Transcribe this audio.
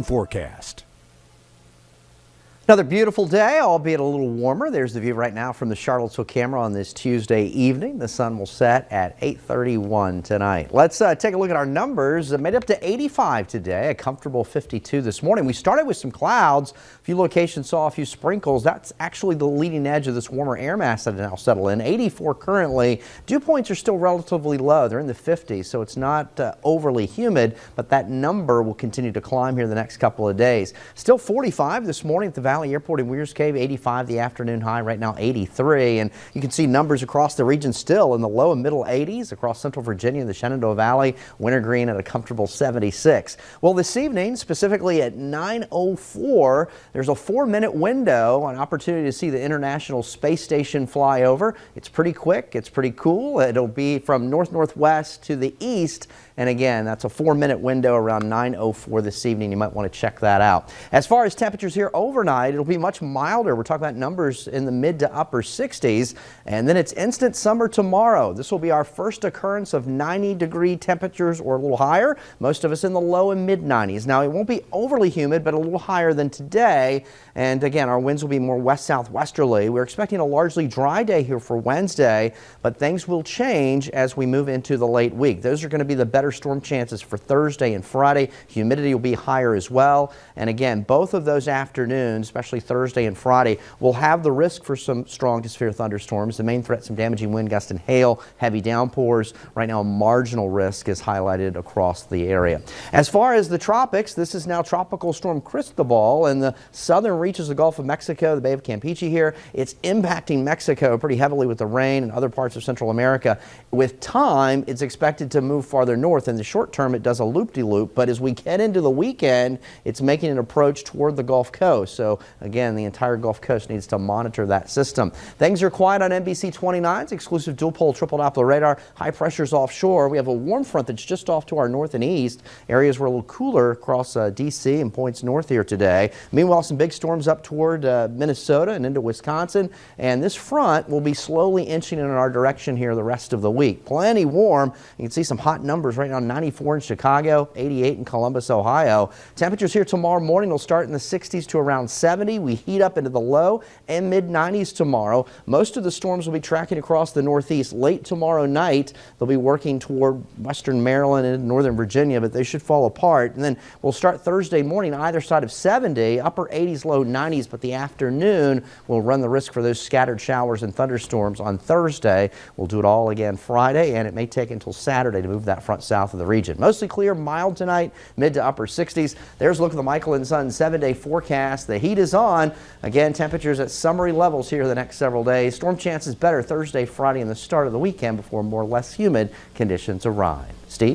Forecast. Another beautiful day, albeit a little warmer. There's the view right now from the Charlottesville camera on this Tuesday evening. The sun will set at 8:31 tonight. Let's take a look at our numbers. Made up to 85 today, a comfortable 52 this morning. We started with some clouds. A few locations saw a few sprinkles. That's actually the leading edge of this warmer air mass that now settle in. 84 currently. Dew points are still relatively low. They're in the 50s, so it's not overly humid, but that number will continue to climb here the next couple of days. Still 45 this morning at the Valley Airport in Weir's Cave, 85 the afternoon high, right now 83, and you can see numbers across the region still in the low and middle 80s across central Virginia and the Shenandoah Valley. Wintergreen at a comfortable 76. Well, this evening, specifically at 9:04, there's a 4-minute window, an opportunity to see the International Space Station fly over. It's pretty quick, it's pretty cool. It'll be from north-northwest to the east, and again, that's a 4-minute window around 9:04 this evening. You might want to check that out. As far as temperatures here overnight, it'll be much milder. We're talking about numbers in the mid to upper 60s, and then it's instant summer tomorrow. This will be our first occurrence of 90-degree temperatures or a little higher. Most of us in the low and mid 90s. Now, it won't be overly humid, but a little higher than today. And again, our winds will be more west-southwesterly. We're expecting a largely dry day here for Wednesday, but things will change as we move into the late week. Those are going to be the better storm chances for Thursday and Friday. Humidity will be higher as well. And again, both of those afternoons, especially Thursday and Friday, will have the risk for some strong to severe thunderstorms. The main threat, some damaging wind gusts and hail, heavy downpours. Right now, a marginal risk is highlighted across the area. As far as the tropics, this is now Tropical Storm Cristobal in the southern reaches of the Gulf of Mexico, the Bay of Campeche here. It's impacting Mexico pretty heavily with the rain and other parts of Central America. With time, it's expected to move farther north. In the short term, it does a loop-de-loop, but as we get into the weekend, it's making an approach toward the Gulf Coast. So again, the entire Gulf Coast needs to monitor that system. Things are quiet on NBC29's exclusive dual-pole triple Doppler radar. High pressures offshore. We have a warm front that's just off to our north and east. Areas were a little cooler across D.C. and points north here today. Meanwhile, some big storms up toward Minnesota and into Wisconsin, and this front will be slowly inching in our direction here the rest of the week. Plenty warm. You can see some hot numbers right now, 94 in Chicago, 88 in Columbus, Ohio. Temperatures here tomorrow morning will start in the 60s to around 70. We heat up into the low and mid 90s tomorrow. Most of the storms will be tracking across the northeast. Late tomorrow night, they'll be working toward western Maryland and northern Virginia, but they should fall apart. And then we'll start Thursday morning either side of 70, upper 80s, low 90s, but the afternoon will run the risk for those scattered showers and thunderstorms on Thursday. We'll do it all again Friday, and it may take until Saturday to move that front south of the region. Mostly clear, mild tonight, mid to upper 60s. There's a look at the Michael and Son 7-day forecast. The heat is on. Again, temperatures at summery levels here the next several days. Storm chances better Thursday, Friday, and the start of the weekend before more less humid conditions arrive. Steve?